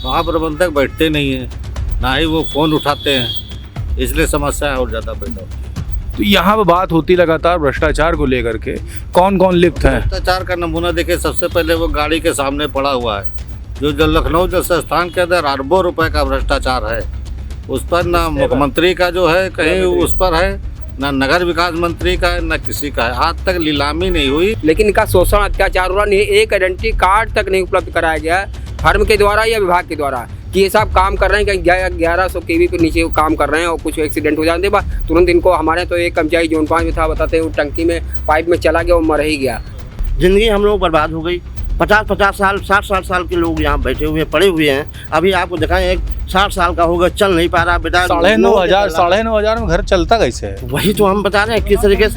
महाप्रबंधक बैठते नहीं हैं, ना ही वो फ़ोन उठाते हैं, इसलिए समस्या और ज़्यादा पैदा होती है। तो यहाँ पे बात होती लगातार भ्रष्टाचार को लेकर के, कौन कौन लिप्त है? भ्रष्टाचार का नमूना देखिए, सबसे पहले वो गाड़ी के सामने पड़ा हुआ है, जो लखनऊ जैसे स्थान के अंदर अरबों रुपए का भ्रष्टाचार है। उस पर ना मुख्यमंत्री का जो है कहीं उस पर है, ना नगर विकास मंत्री का है, ना किसी का है। आज तक नीलामी नहीं हुई। लेकिन इनका शोषण अत्याचार हो रहा नहीं, एक आइडेंटिटी कार्ड तक नहीं उपलब्ध कराया गया है फर्म के द्वारा या विभाग के द्वारा कि ये सब काम कर रहे हैं। कहीं 1100 kV पे नीचे काम कर रहे हैं और कुछ एक्सीडेंट हो जाते बस तुरंत इनको। हमारे तो एक कर्मचारी जोन 5 में था, बताते हैं वो टंकी में पाइप में चला गया और मर ही गया। ज़िंदगी हम लोग बर्बाद हो गई। 50-50 साल 60-60 साल के लोग यहाँ बैठे हुए पड़े हुए हैं। अभी आपको दिखाएं, एक 60 साल का होगा, चल नहीं पा रहा बेटा। 9,500 में घर चलता कैसे है? वही तो हम बता रहे हैं किस तरीके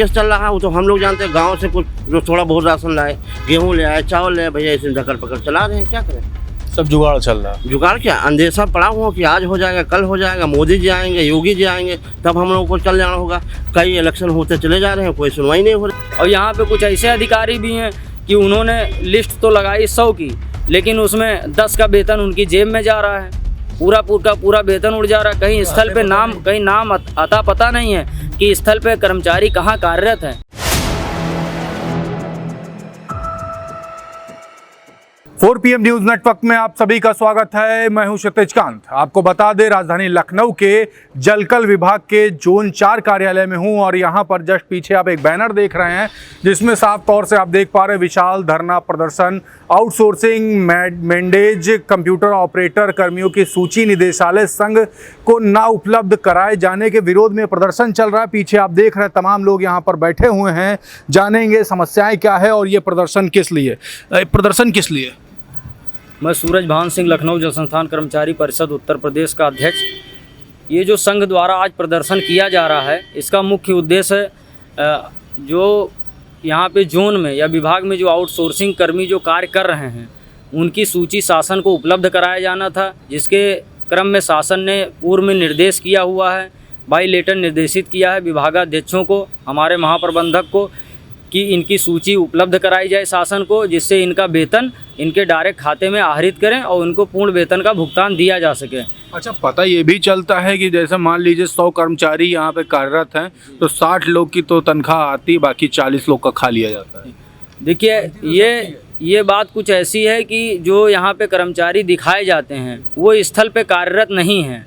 से चल रहा है। वो तो हम लोग जानते हैं। गांव से कुछ जो थोड़ा बहुत राशन लाए, गेहूँ ले आए, चावल ले आए, भैया ऐसे धक्कर पकड़ चला रहे हैं। क्या करें? सब जुगाड़ चल रहा है। जुगाड़ क्या, अंदेशा पड़ा हुआ कि आज हो जाएगा, कल हो जाएगा, मोदी जी आएंगे, योगी जी आएंगे, तब हम लोगों को चल जाना होगा। कई इलेक्शन होते चले जा रहे हैं, कोई सुनवाई नहीं हो रही। और यहाँ पे कुछ ऐसे अधिकारी भी हैं कि उन्होंने लिस्ट तो लगाई 100 की, लेकिन उसमें 10 का वेतन उनकी जेब में जा रहा है। पूरा वेतन उड़ जा रहा है। कहीं स्थल पे नाम अता पता नहीं है कि स्थल पे कर्मचारी कहाँ कार्यरत है। 4 PM न्यूज नेटवर्क में आप सभी का स्वागत है। मैं हूं क्षितिज कांत। आपको बता दें, राजधानी लखनऊ के जलकल विभाग के जोन 4 कार्यालय में हूं और यहां पर जस्ट पीछे आप एक बैनर देख रहे हैं जिसमें साफ तौर से आप देख पा रहे हैं विशाल धरना प्रदर्शन आउटसोर्सिंग मैंडेज कंप्यूटर ऑपरेटर कर्मियों की सूची निदेशालय संघ को ना उपलब्ध कराए जाने के विरोध में प्रदर्शन चल रहा है। पीछे आप देख रहे हैं तमाम लोग यहाँ पर बैठे हुए हैं। जानेंगे समस्याएं क्या है और ये प्रदर्शन किस लिए। मैं सूरज भान सिंह, लखनऊ जल संस्थान कर्मचारी परिषद उत्तर प्रदेश का अध्यक्ष। ये जो संघ द्वारा आज प्रदर्शन किया जा रहा है, इसका मुख्य उद्देश्य जो यहाँ पे जोन में या विभाग में जो आउटसोर्सिंग कर्मी जो कार्य कर रहे हैं उनकी सूची शासन को उपलब्ध कराया जाना था, जिसके क्रम में शासन ने पूर्व में निर्देश किया हुआ है, बाई लेटर निर्देशित किया है विभागाध्यक्षों को, हमारे महाप्रबंधक को, कि इनकी सूची उपलब्ध कराई जाए शासन को, जिससे इनका वेतन इनके डायरेक्ट खाते में आहरित करें और उनको पूर्ण वेतन का भुगतान दिया जा सके। अच्छा, पता ये भी चलता है कि जैसे मान लीजिए 100 कर्मचारी यहाँ पे कार्यरत हैं तो 60 लोग की तो तनख्वाह आती, बाकी 40 लोग का खा लिया जाता है। देखिए, ये बात कुछ ऐसी है कि जो यहाँ पे कर्मचारी दिखाए जाते हैं वो स्थल पे कार्यरत नहीं हैं।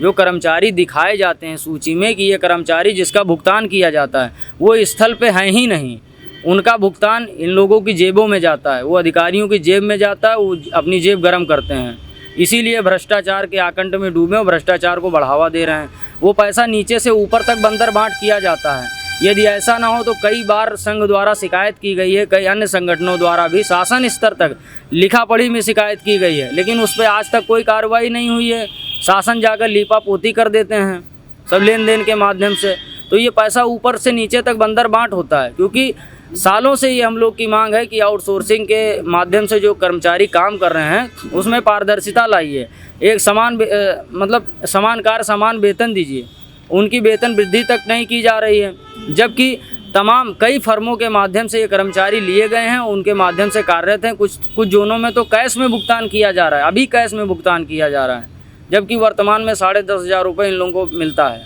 जो कर्मचारी दिखाए जाते हैं सूची में कि ये कर्मचारी जिसका भुगतान किया जाता है वो स्थल पे हैं ही नहीं। उनका भुगतान इन लोगों की जेबों में जाता है, वो अधिकारियों की जेब में जाता है, वो अपनी जेब गर्म करते हैं। इसीलिए भ्रष्टाचार के आकंठ में डूबे और भ्रष्टाचार को बढ़ावा दे रहे हैं। वो पैसा नीचे से ऊपर तक बंदर बांट किया जाता है। यदि ऐसा ना हो तो कई बार संघ द्वारा शिकायत की गई है, कई अन्य संगठनों द्वारा भी शासन स्तर तक लिखा पढ़ी में शिकायत की गई है, लेकिन उस पर आज तक कोई कार्रवाई नहीं हुई है। शासन जाकर लीपापोती कर देते हैं सब लेन देन के माध्यम से। तो ये पैसा ऊपर से नीचे तक बंदर बांट होता है, क्योंकि सालों से ये हम लोग की मांग है कि आउटसोर्सिंग के माध्यम से जो कर्मचारी काम कर रहे हैं उसमें पारदर्शिता लाइए। एक समान कार्य समान वेतन दीजिए। उनकी वेतन वृद्धि तक नहीं की जा रही है, जबकि कई फर्मों के माध्यम से ये कर्मचारी लिए गए हैं, उनके माध्यम से कार्यरत हैं। कुछ जोनों में तो कैश में भुगतान किया जा रहा है, अभी कैश में भुगतान किया जा रहा है, जबकि वर्तमान में 10,500 रुपये इन लोगों को मिलता है।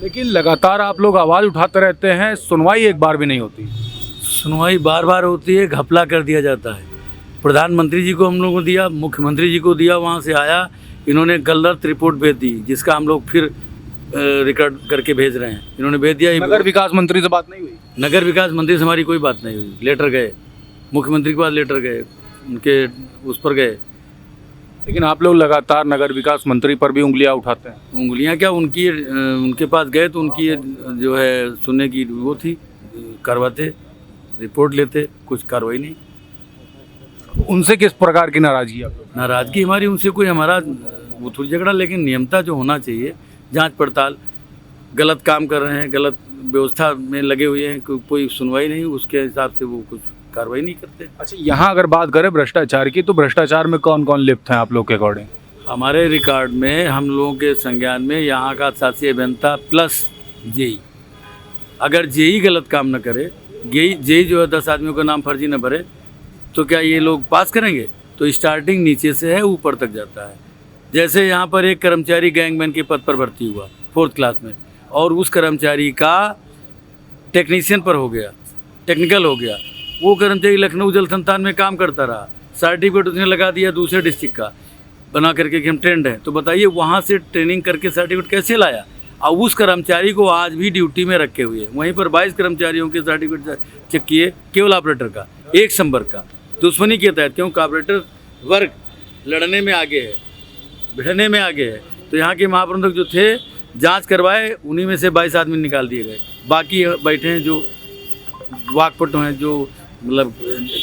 लेकिन लगातार आप लोग आवाज़ उठाते रहते हैं, सुनवाई एक बार भी नहीं होती। सुनवाई बार बार होती है, घपला कर दिया जाता है। प्रधानमंत्री जी को हम लोगों को दिया, मुख्यमंत्री जी को दिया, वहाँ से आया, इन्होंने गलत रिपोर्ट भेज दी, जिसका हम लोग फिर रिकॉर्ड करके भेज रहे हैं। इन्होंने भेज दिया। नगर विकास मंत्री से बात नहीं हुई? नगर विकास मंत्री से हमारी कोई बात नहीं हुई। लेटर गए, मुख्यमंत्री के पास लेटर गए, उनके उस पर गए। लेकिन आप लोग लगातार नगर विकास मंत्री पर भी उंगलियां उठाते हैं। उंगलियां क्या, उनके पास गए तो उनकी जो है सुनने की वो थी, करवाते, रिपोर्ट लेते, कुछ कार्रवाई नहीं। उनसे किस प्रकार की नाराजगी? आप लोग नाराजगी हमारी उनसे कोई हमारा वो थोड़ी झगड़ा, लेकिन नियमता जो होना चाहिए, जांच पड़ताल, गलत काम कर रहे हैं, गलत व्यवस्था में लगे हुए हैं, कोई सुनवाई नहीं, उसके हिसाब से वो कुछ कार्रवाई नहीं करते। अच्छा, यहाँ अगर बात करें भ्रष्टाचार की, तो भ्रष्टाचार में कौन कौन लिप्त हैं आप लोग के अकॉर्डिंग? हमारे रिकॉर्ड में, हम लोगों के संज्ञान में, यहाँ का शासी अभियंता प्लस जेई, अगर जेई गलत काम न करे, जेई जो है 10 आदमियों का नाम फर्जी न भरे, तो क्या ये लोग पास करेंगे? तो स्टार्टिंग नीचे से है, ऊपर तक जाता है। जैसे यहाँ पर एक कर्मचारी गैंगमैन के पद पर भर्ती हुआ 4th क्लास में, और उस कर्मचारी का टेक्नीशियन पर हो गया, टेक्निकल हो गया। वो कर्मचारी लखनऊ जल संस्थान में काम करता रहा, सर्टिफिकेट उसने लगा दिया दूसरे डिस्ट्रिक्ट का बना करके कि हम ट्रेंड हैं। तो बताइए वहाँ से ट्रेनिंग करके सर्टिफिकेट कैसे लाया? और उस कर्मचारी को आज भी ड्यूटी में रखे हुए हैं। वहीं पर 22 कर्मचारियों के सर्टिफिकेट चेक किए, केवल ऑपरेटर का, एक संपर्क का, दुश्मनी के तहत, क्योंकि ऑपरेटर वर्ग लड़ने में आगे है, भिड़ने में आगे है। तो यहाँ के महाप्रबंधक जो थे, जांच करवाए, उन्हीं में से 22 आदमी निकाल दिए गए। बाकी बैठे हैं जो वाकपटु हैं, जो मतलब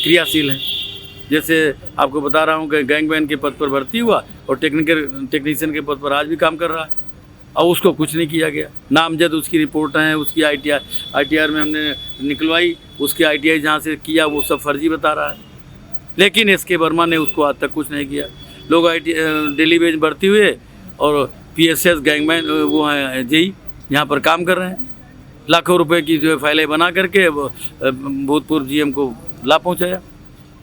क्रियाशील हैं। जैसे आपको बता रहा हूँ कि गैंगमैन के पद पर भर्ती हुआ और टेक्नीशियन के पद पर आज भी काम कर रहा है, और उसको कुछ नहीं किया गया। नामजद उसकी रिपोर्ट हैं, उसकी ITR में हमने निकलवाई, उसकी ITI जहाँ से किया वो सब फर्जी बता रहा है। लेकिन SK वर्मा ने उसको आज तक कुछ नहीं किया। लोग डेली वेज भर्ती हुए और PSS गैंगमैन वो हैं JEE यहाँ पर काम कर रहे हैं। लाखों रुपए की जो है फाइलें बना करके भूतपूर्व GM को लाभ पहुँचाया।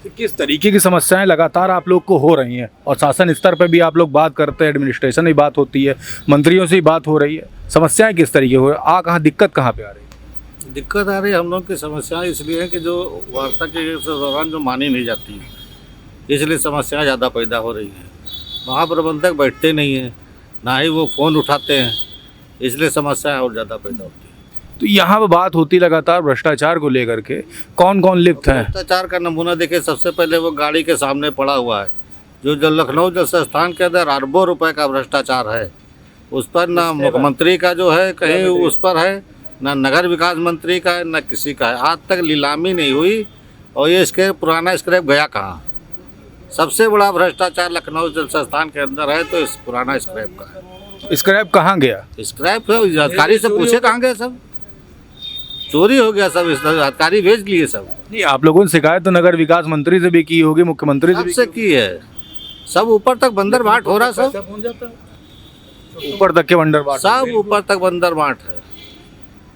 तो किस तरीके की समस्याएं लगातार आप लोग को हो रही हैं, और शासन स्तर पर भी आप लोग बात करते हैं, एडमिनिस्ट्रेशन में बात होती है, मंत्रियों से ही बात हो रही है, समस्याएं किस तरीके हो रही है? कहाँ दिक्कत कहाँ पे आ रही है? दिक्कत आ रही है हम लोग की समस्याएं इसलिए है कि जो वार्ता के दौरान जो मानी नहीं जाती है, इसलिए समस्याएं ज़्यादा पैदा हो रही हैं। महाप्रबंधक बैठते नहीं हैं, ना ही वो फ़ोन उठाते हैं, इसलिए समस्याएं और ज़्यादा पैदा होती है। तो यहाँ पर बात होती लगातार भ्रष्टाचार को लेकर के, कौन कौन लिप्त हैं? भ्रष्टाचार का नमूना देखिए, सबसे पहले वो गाड़ी के सामने पड़ा हुआ है, जो लखनऊ जल संस्थान के अंदर अरबों रुपए का भ्रष्टाचार है। उस पर ना मुख्यमंत्री का जो है कहीं उस पर है, ना नगर विकास मंत्री का है, ना किसी का है। आज तक नीलामी नहीं हुई, और ये इसके पुराना स्क्रैप गया कहाँ? सबसे बड़ा भ्रष्टाचार लखनऊ जल संस्थान के अंदर है, तो इस पुराना स्क्रैप का है। स्क्रैप कहाँ गया? स्क्रैप अधिकारी से पूछे कहाँ गए, सब चोरी हो गया, सब इस अधिकारी भेज लिए सब। नहीं, आप लोगों ने शिकायत तो नगर विकास मंत्री से भी की होगी, मुख्यमंत्री से भी सबसे की है, सब ऊपर तक बंदर बाट हो रहा, सब ऊपर तक के बंदर बाट, सब ऊपर तक बंदर बाट है,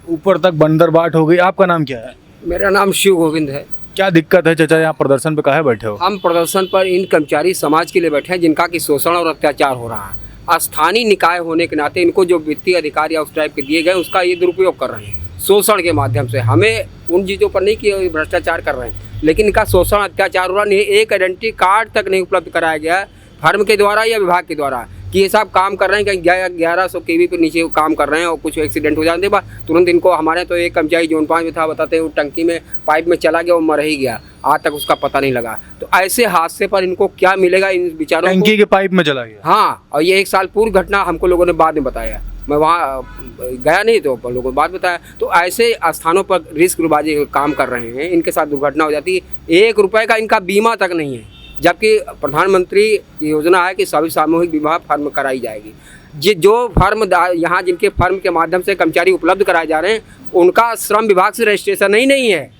ऊपर तक बंदर बाट हो गई। आपका नाम क्या है? मेरा नाम शिव गोविंद है। क्या दिक्कत है चाचा, यहाँ प्रदर्शन पे काहे बैठे हो? हम प्रदर्शन पर इन कर्मचारी समाज के लिए बैठे हैं जिनका कि शोषण और अत्याचार हो रहा है। स्थानीय निकाय होने के नाते इनको जो वित्तीय अधिकार या उस टाइप के दिए गए, उसका ये दुरुपयोग कर रहे हैं शोषण के माध्यम से। हमें उन चीज़ों पर नहीं कि भ्रष्टाचार कर रहे हैं, लेकिन इनका शोषण अत्याचार हो रहा है। एक आइडेंटिटी कार्ड तक नहीं उपलब्ध कराया गया है फर्म के द्वारा या विभाग के द्वारा, कि ये सब काम कर रहे हैं, कहीं 1100 kV पे नीचे काम कर रहे हैं, और कुछ एक्सीडेंट हो जाते बा तुरंत इनको। हमारे तो एक कर्मचारी जोन 5 में था, बताते हैं वो टंकी में पाइप में चला गया, वो मर ही गया, आज तक उसका पता नहीं लगा। तो ऐसे हादसे पर इनको क्या मिलेगा इन बेचारों को? टंकी के पाइप में चला गया? हाँ, और ये 1 साल पूर्व घटना हमको लोगों ने बाद में बताया, मैं वहाँ गया नहीं तो लोगों ने बात बताया। तो ऐसे स्थानों पर रिस्कबाजी काम कर रहे हैं, इनके साथ दुर्घटना हो जाती है। 1 रुपये का इनका बीमा तक नहीं है, जबकि प्रधानमंत्री की योजना है कि सभी सामूहिक बीमा फर्म कराई जाएगी। जो फर्म यहाँ जिनके फर्म के माध्यम से कर्मचारी उपलब्ध कराए जा रहे हैं, उनका श्रम विभाग से रजिस्ट्रेशन ही नहीं है।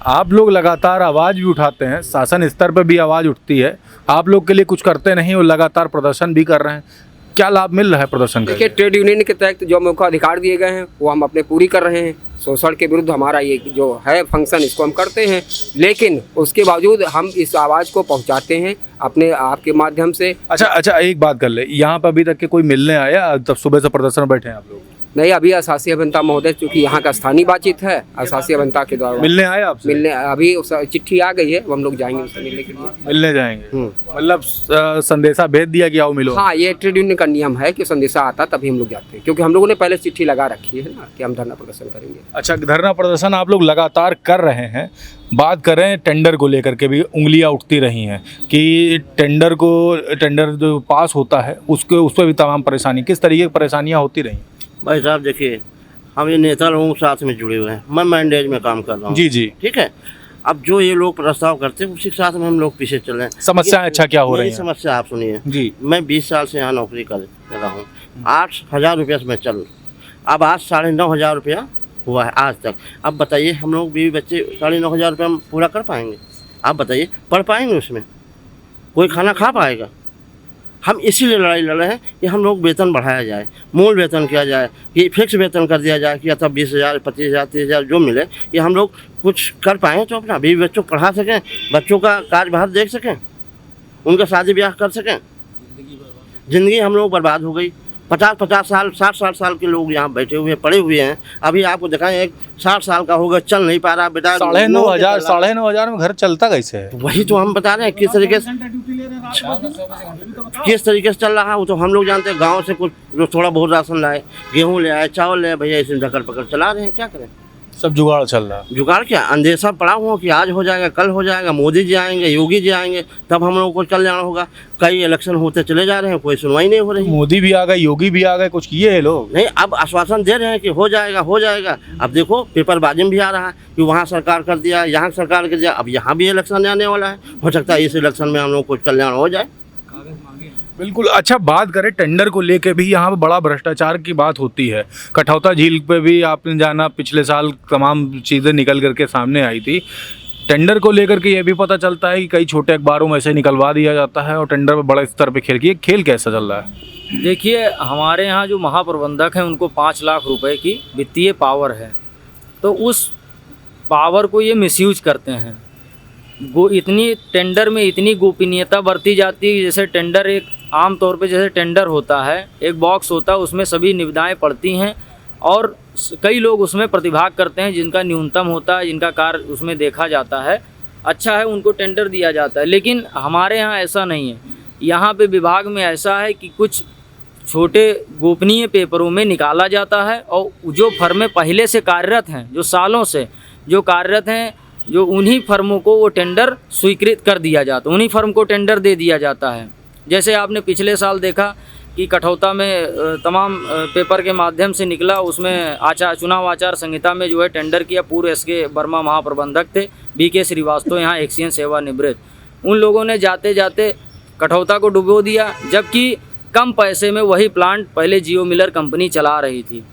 आप लोग लगातार आवाज़ भी उठाते हैं, शासन स्तर पर भी आवाज़ उठती है, आप लोग के लिए कुछ करते नहीं और लगातार प्रदर्शन भी कर रहे हैं, क्या लाभ मिल रहा है प्रदर्शन देखिए, ट्रेड यूनियन के तहत जो हमको अधिकार दिए गए हैं वो हम अपने पूरी कर रहे हैं। शोषण के विरुद्ध हमारा ये जो है फंक्शन, इसको हम करते हैं, लेकिन उसके बावजूद हम इस आवाज़ को पहुंचाते हैं अपने आपके माध्यम से। अच्छा, एक बात कर ले, यहाँ पर अभी तक के कोई मिलने आया? तब सुबह से प्रदर्शन बैठे हैं आप लोग? नहीं, अभी अशासी अभियंता महोदय, चूँकि यहाँ का स्थानीय बातचीत है, अशासी अभियंता के द्वारा मिलने आए आपसे? मिलने अभी चिट्ठी आ गई है, वो हम लोग जाएंगे उससे मिलने के लिए। मिलने जाएंगे मतलब संदेशा भेज दिया कि आओ मिलो? हाँ, ये ट्रेड यूनियन का नियम है कि संदेशा आता तभी हम लोग जाते हैं, क्योंकि हम लोगों ने पहले चिट्ठी लगा रखी है ना कि हम धरना प्रदर्शन करेंगे। अच्छा, धरना प्रदर्शन आप लोग लगातार कर रहे हैं। बात करें टेंडर को लेकर के भी उंगलियां उठती रही हैं कि टेंडर जो पास होता है उस पर भी तमाम परेशानी, किस तरीके की परेशानियां होती रही? भाई साहब देखिए, हम ये नेता लोगों के साथ में जुड़े हुए हैं, मैं मैंडेज में काम कर रहा हूँ। जी, ठीक है। अब जो ये लोग प्रस्ताव करते हैं उसी के साथ में हम लोग पीछे चल रहे हैं। समस्याएं अच्छा क्या हो रही हैं? समस्या आप सुनिए जी। मैं 20 साल से यहाँ नौकरी कर रहा हूँ, 8,000 रुपये से मैं चल, अब आज 9,500 रुपया हुआ है आज तक। अब बताइए, हम लोग बीवी बच्चे 9,500 रुपये हम पूरा कर पाएंगे? आप बताइए, पढ़ पाएंगे उसमें? कोई खाना खा पाएगा? हम इसीलिए लड़ाई लड़ रहे हैं कि हम लोग वेतन बढ़ाया जाए, मूल वेतन किया जाए, कि फिक्स वेतन कर दिया जाए कि अथवा 20,000 25,000 30,000 जो मिले, ये हम लोग कुछ कर पाएँ तो अपना बीवी बच्चों को पढ़ा सकें, बच्चों का कार्यभार देख सकें, उनका शादी ब्याह कर सकें। ज़िंदगी हम लोग बर्बाद हो गई। 50-50 साल 60-60 साल के लोग यहाँ बैठे हुए पड़े हुए हैं। अभी आपको दिखाएं, एक 60 साल का होगा, चल नहीं पा रहा बेटा। 9,500 में घर चलता कैसे है? वही तो हम बता रहे हैं किस तरीके से चल रहा है। वो तो हम लोग जानते हैं। गांव से कुछ जो थोड़ा बहुत राशन लाए, गेहूँ ले आए, चावल ले आए, भैया इसे ढकल पकड़ चला रहे हैं। क्या करें? सब जुगाड़ चल रहा है। जुगाड़ क्या, अंदेशा पड़ा हुआ कि आज हो जाएगा, कल हो जाएगा, मोदी जी आएंगे, योगी जी आएंगे, तब हम लोगों को कल्याण होगा। कई इलेक्शन होते चले जा रहे हैं, कोई सुनवाई नहीं हो रही। मोदी भी आ गए, योगी भी आ गए, कुछ किए हैं लोग नहीं। अब आश्वासन दे रहे हैं कि हो जाएगा हो जाएगा। अब देखो पेपरबाजी में भी आ रहा है कि वहाँ सरकार कर दिया, यहाँ सरकार कर दिया। अब यहाँ भी इलेक्शन आने वाला है, हो सकता है इस इलेक्शन में हम लोग कुछ कल्याण हो जाए। बिल्कुल। अच्छा, बात करें टेंडर को लेके भी, यहाँ पे बड़ा भ्रष्टाचार की बात होती है। कठौता झील पे भी आपने जाना, पिछले साल तमाम चीज़ें निकल करके सामने आई थी। टेंडर को लेकर के ये भी पता चलता है कि कई छोटे अखबारों में से निकलवा दिया जाता है और टेंडर पे बड़े स्तर पे खेल कैसा चल रहा है? देखिए, हमारे यहाँ जो महाप्रबंधक हैं उनको 5 लाख रुपए की वित्तीय पावर है, तो उस पावर को ये मिसयूज करते हैं। इतनी टेंडर में इतनी गोपनीयता बरती जाती है। जैसे टेंडर एक आम तौर पे जैसे टेंडर होता है, एक बॉक्स होता है, उसमें सभी निविदाएं पड़ती हैं और कई लोग उसमें प्रतिभाग करते हैं, जिनका न्यूनतम होता है, जिनका कार्य उसमें देखा जाता है अच्छा है, उनको टेंडर दिया जाता है। लेकिन हमारे यहाँ ऐसा नहीं है। यहाँ पे विभाग में ऐसा है कि कुछ छोटे गोपनीय पेपरों में निकाला जाता है और जो फर्में पहले से कार्यरत हैं, जो सालों से जो कार्यरत हैं, जो उन्हीं फर्मों को वो टेंडर स्वीकृत कर दिया जाता है, उन्हीं फर्म को टेंडर दे दिया जाता है। जैसे आपने पिछले साल देखा कि कठौता में तमाम पेपर के माध्यम से निकला, उसमें चुनाव आचार संहिता में जो है टेंडर किया। पूर्व SK वर्मा महाप्रबंधक थे, BK श्रीवास्तव यहाँ एक्सीएन सेवानिवृत्त, उन लोगों ने जाते जाते कठौता को डुबो दिया, जबकि कम पैसे में वही प्लांट पहले जियो मिलर कंपनी चला रही थी।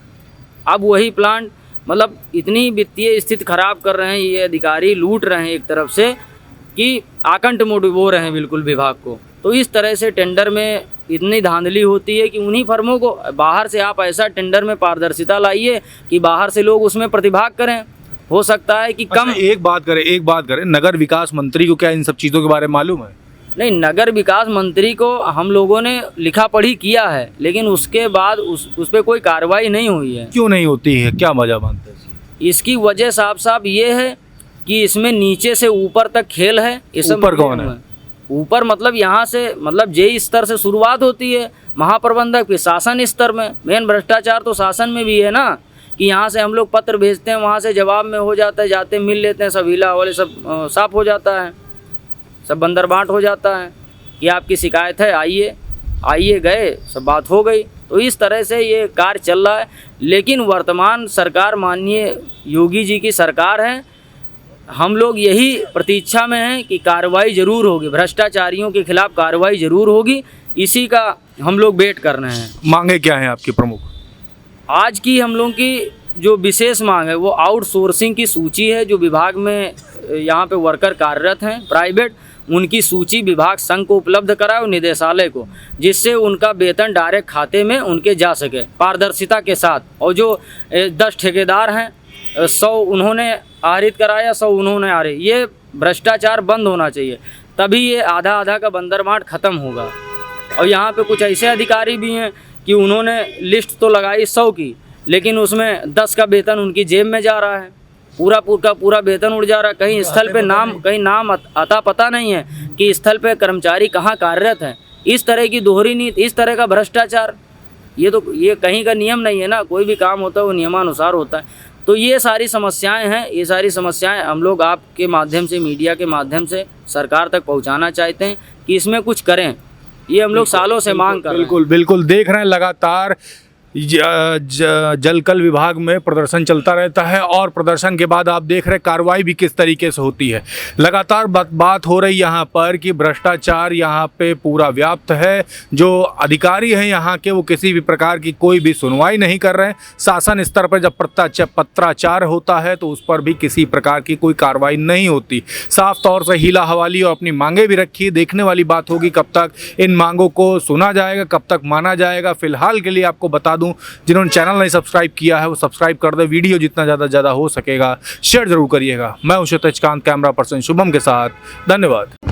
अब वही प्लांट मतलब इतनी वित्तीय स्थिति खराब कर रहे हैं ये अधिकारी, लूट रहे हैं एक तरफ से कि आकंठ में डुबो रहे हैं बिल्कुल विभाग को। तो इस तरह से टेंडर में इतनी धांधली होती है कि उन्हीं फर्मों को बाहर से आप ऐसा टेंडर में पारदर्शिता लाइए कि बाहर से लोग उसमें प्रतिभाग करें। हो सकता है कि कम। एक बात करें, नगर विकास मंत्री को क्या इन सब चीज़ों के बारे में मालूम है? नहीं, नगर विकास मंत्री को हम लोगों ने लिखा पढ़ी किया है, लेकिन उसके बाद उस पर कोई कार्रवाई नहीं हुई है। क्यों नहीं होती है, क्या वजह मानते हैं? इसकी वजह साफ ये है कि इसमें नीचे से ऊपर तक खेल है। ऊपर कौन है? ऊपर मतलब यहाँ से मतलब JE स्तर से शुरुआत होती है, महाप्रबंधक फिर शासन स्तर में। मेन भ्रष्टाचार तो शासन में भी है ना, कि यहाँ से हम लोग पत्र भेजते हैं, वहाँ से जवाब में हो जाता है, जाते मिल लेते हैं, सब हीला वाले सब साफ हो जाता है, सब बंदर बांट हो जाता है कि आपकी शिकायत है, आइए गए, सब बात हो गई। तो इस तरह से ये कार्य चल रहा है। लेकिन वर्तमान सरकार माननीय योगी जी की सरकार है, हम लोग यही प्रतीक्षा में हैं कि कार्रवाई ज़रूर होगी, भ्रष्टाचारियों के खिलाफ कार्रवाई ज़रूर होगी। इसी का हम लोग वेट कर रहे हैं। मांगे क्या हैं आपकी प्रमुख? आज की हम लोगों की जो विशेष मांग है वो आउटसोर्सिंग की सूची है। जो विभाग में यहाँ पे वर्कर कार्यरत हैं प्राइवेट, उनकी सूची विभाग संघ को उपलब्ध कराए और निदेशालय को, जिससे उनका वेतन डायरेक्ट खाते में उनके जा सके पारदर्शिता के साथ। और जो 10 ठेकेदार हैं, 100 उन्होंने आहरित कराया, 100 उन्होंने आहरित। ये भ्रष्टाचार बंद होना चाहिए, तभी ये आधा आधा का बंदरबांट ख़त्म होगा। और यहाँ पे कुछ ऐसे अधिकारी भी हैं कि उन्होंने लिस्ट तो लगाई 100 की, लेकिन उसमें 10 का वेतन उनकी जेब में जा रहा है, पूरा वेतन उड़ जा रहा है। कहीं स्थल पे नाम अता पता नहीं है कि स्थल पे कर्मचारी कहाँ कार्यरत है। इस तरह की दोहरी नीति, इस तरह का भ्रष्टाचार, ये कहीं का नियम नहीं है ना। कोई भी काम होता है वो नियमानुसार होता है। तो ये सारी समस्याएं हैं, ये सारी समस्याएं हम लोग आपके माध्यम से, मीडिया के माध्यम से सरकार तक पहुंचाना चाहते हैं कि इसमें कुछ करें। ये हम लोग सालों से मांग कर रहे हैं। बिल्कुल देख रहे हैं लगातार जलकल विभाग में प्रदर्शन चलता रहता है और प्रदर्शन के बाद आप देख रहे कार्रवाई भी किस तरीके से होती है। लगातार बात हो रही यहाँ पर कि भ्रष्टाचार यहाँ पे पूरा व्याप्त है। जो अधिकारी हैं यहाँ के वो किसी भी प्रकार की कोई भी सुनवाई नहीं कर रहे हैं। शासन स्तर पर जब पत्राचार होता है तो उस पर भी किसी प्रकार की कोई कार्रवाई नहीं होती। साफ तौर से हीला हवाली और अपनी मांगे भी रखी। देखने वाली बात होगी कब तक इन मांगों को सुना जाएगा, कब तक माना जाएगा। फिलहाल के लिए आपको बता दूं, जिन्होंने चैनल नहीं सब्सक्राइब किया है वो सब्सक्राइब कर दे। वीडियो जितना ज़्यादा हो सकेगा शेयर जरूर करिएगा। मैं हूं क्षितिज कांत, कैमरा पर्सन शुभम के साथ। धन्यवाद।